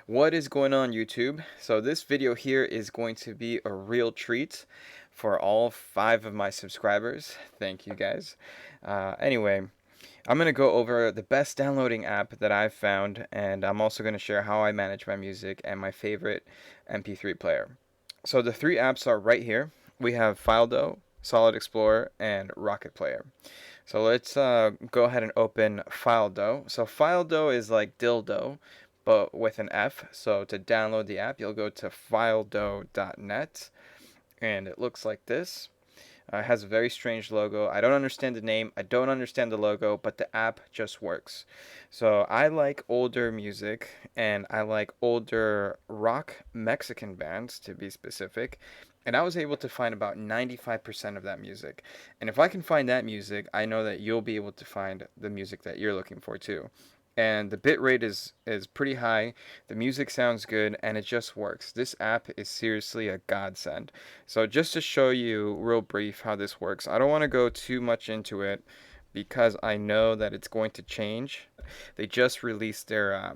What is going on, YouTube? So this video here is going to be a real treat for all 5 of my subscribers. Thank you guys. Anyway, I'm going to go over the best downloading app that I've found, and I'm also going to share how I manage my music and my favorite MP3 player. So the 3 apps are right here. We have Fildo, Solid Explorer, and Rocket Player. So let's go ahead and open Fildo. So Fildo is like dildo, but with an F. So to download the app, you'll go to fildo.net, and it looks like this. It has a very strange logo. I don't understand the name. I don't understand the logo, but the app just works. So I like older music, and I like older rock Mexican bands, to be specific. And I was able to find about 95% of that music. And if I can find that music, I know that you'll be able to find the music that you're looking for too. And the bit rate is pretty high. The music sounds good, and it just works. This app is seriously a godsend. So just to show you real brief how this works, I don't want to go too much into it because I know that it's going to change. They just released their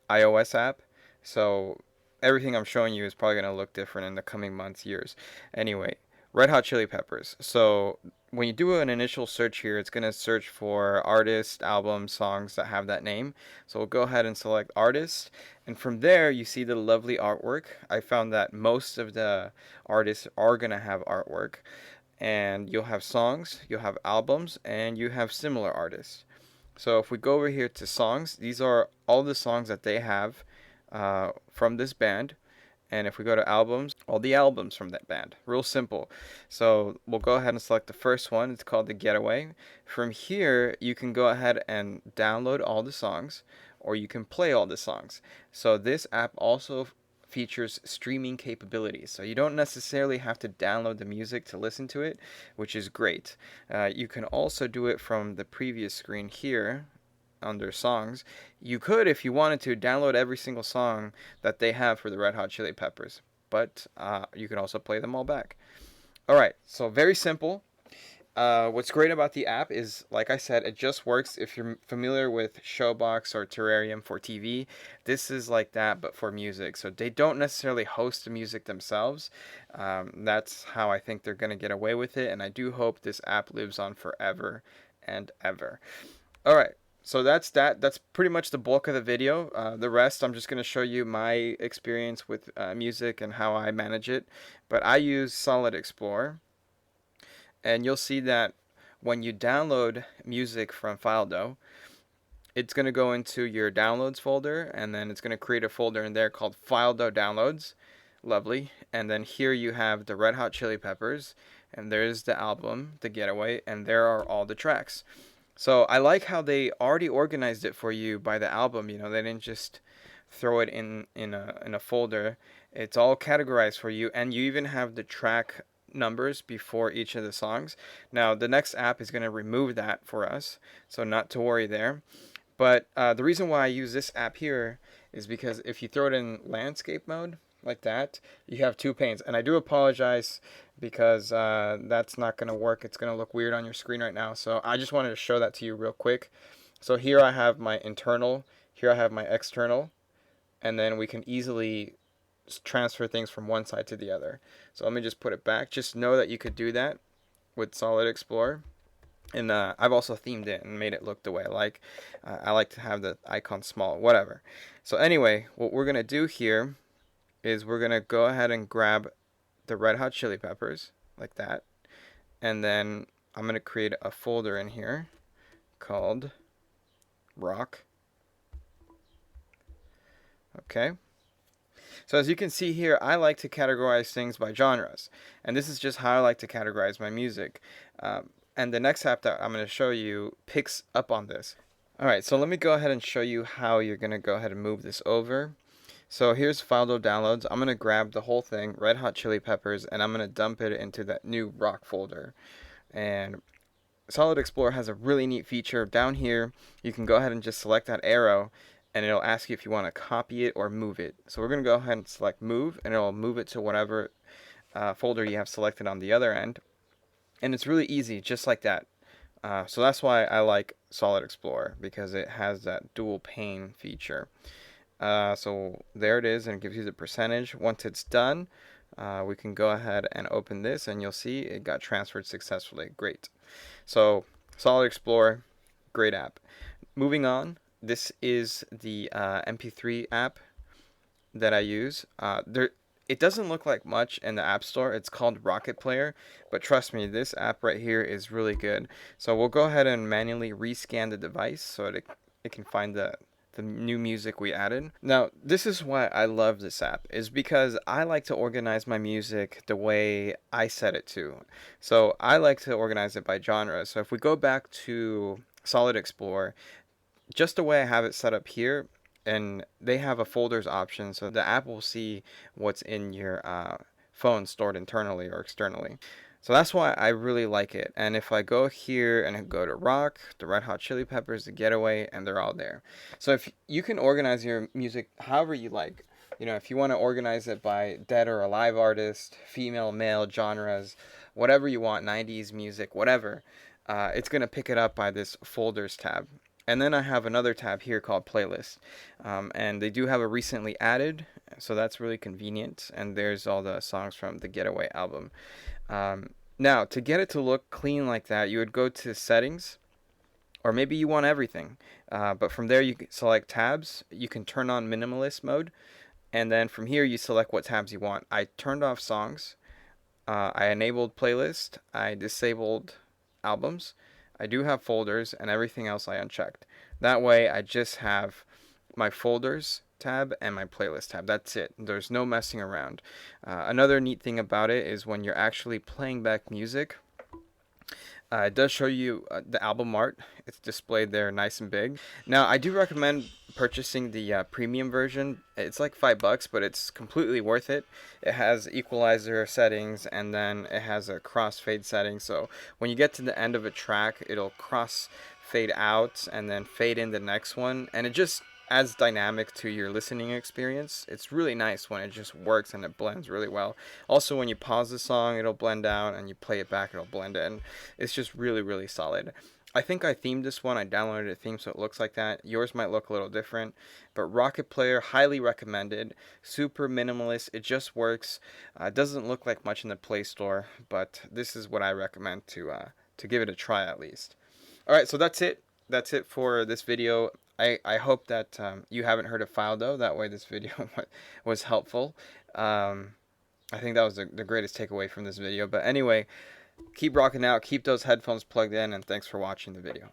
iOS app, so everything I'm showing you is probably going to look different in the coming months, years. Anyway, Red Hot Chili Peppers. So when you do an initial search here, it's going to search for artists, albums, songs that have that name. So we'll go ahead and select artist. And from there, you see the lovely artwork. I found that most of the artists are going to have artwork. And you'll have songs, you'll have albums, and you have similar artists. So if we go over here to songs, these are all the songs that they have from this band. And if we go to albums, all the albums from that band. Real simple. So we'll go ahead and select the first one. It's called The Getaway. From here, you can go ahead and download all the songs, or you can play all the songs. So this app also features streaming capabilities. So you don't necessarily have to download the music to listen to it, which is great. You can also do it from the previous screen here under songs. You could, if you wanted to, download every single song that they have for the Red Hot Chili Peppers, but you can also play them all back. Alright, so very simple. What's great about the app is, like I said, it just works. If you're familiar with Showbox or Terrarium for TV, this is like that, but for music. So they don't necessarily host the music themselves. That's how I think they're going to get away with it, and I do hope this app lives on forever and ever. Alright, so that's that. That's pretty much the bulk of the video. The rest, I'm just going to show you my experience with music and how I manage it. But I use Solid Explorer. And you'll see that when you download music from Fildo, it's going to go into your downloads folder, and then it's going to create a folder in there called Fildo Downloads. Lovely. And then here you have the Red Hot Chili Peppers, and there's the album, The Getaway, and there are all the tracks. So I like how they already organized it for you by the album. You know, they didn't just throw it in a folder. It's all categorized for you, and you even have the track numbers before each of the songs. Now the next app is going to remove that for us, so not to worry there. But the reason why I use this app here is because if you throw it in landscape mode like that, you have 2 panes. And I do apologize because that's not going to work. It's going to look weird on your screen right now. So I just wanted to show that to you real quick. So here I have my internal, here I have my external, and then we can easily transfer things from one side to the other. So let me just put it back. Just know that you could do that with Solid Explorer. And I've also themed it and made it look the way I like. I like to have the icon small, whatever. So anyway, what we're going to do here is we're going to go ahead and grab the Red Hot Chili Peppers, like that. And then I'm going to create a folder in here called Rock. Okay. So as you can see here, I like to categorize things by genres. And this is just how I like to categorize my music. And the next app that I'm going to show you picks up on this. Alright, so let me go ahead and show you how you're going to go ahead and move this over. So here's Fildo Downloads. I'm going to grab the whole thing, Red Hot Chili Peppers, and I'm going to dump it into that new rock folder. And Solid Explorer has a really neat feature. Down here, you can go ahead and just select that arrow, and it'll ask you if you want to copy it or move it. So we're going to go ahead and select move, and it'll move it to whatever folder you have selected on the other end. And it's really easy, just like that. So that's why I like Solid Explorer, because it has that dual pane feature. So there it is, and it gives you the percentage. Once it's done, we can go ahead and open this, and you'll see it got transferred successfully. Great. So Solid Explorer, great app. Moving on, this is the MP3 app that I use. It doesn't look like much in the App Store. It's called Rocket Player, but trust me, this app right here is really good. So we'll go ahead and manually rescan the device so it can find the new music we added. Now, this is why I love this app, is because I like to organize my music the way I set it to. So I like to organize it by genre. So if we go back to Solid Explorer, just the way I have it set up here, and they have a folders option, so the app will see what's in your phone stored internally or externally. So that's why I really like it. And if I go here and go to rock, the Red Hot Chili Peppers, the Getaway, and they're all there. So if you can organize your music however you like, you know, if you want to organize it by dead or alive artist, female, male, genres, whatever you want, 90s music, whatever, it's going to pick it up by this folders tab. And then I have another tab here called Playlist. And they do have a recently added, so that's really convenient. And there's all the songs from the Getaway album. Now, to get it to look clean like that, you would go to Settings, or maybe you want everything. But from there, you can select tabs. You can turn on Minimalist mode. And then from here, you select what tabs you want. I turned off songs. I enabled Playlist. I disabled albums. I do have folders, and everything else I unchecked. That way I just have my folders tab and my playlist tab. That's it. There's no messing around. Another neat thing about it is when you're actually playing back music, it does show you the album art. It's displayed there nice and big. Now, I do recommend purchasing the premium version. It's like $5, but it's completely worth it. It has equalizer settings, and then it has a crossfade setting. So when you get to the end of a track, it'll cross fade out and then fade in the next one, and it just adds dynamic to your listening experience. It's really nice when it just works and it blends really well. Also, when you pause the song, it'll blend out, and you play it back, it'll blend in. It's just really, really solid. I think I themed this one. I downloaded a theme so it looks like that. Yours might look a little different, but Rocket Player, highly recommended. Super minimalist. It just works. It doesn't look like much in the Play Store, but this is what I recommend to give it a try at least. All right, so that's it. That's it for this video. I hope that you haven't heard of Fildo. That way this video was helpful. I think that was the greatest takeaway from this video. But anyway, keep rocking out. Keep those headphones plugged in. And thanks for watching the video.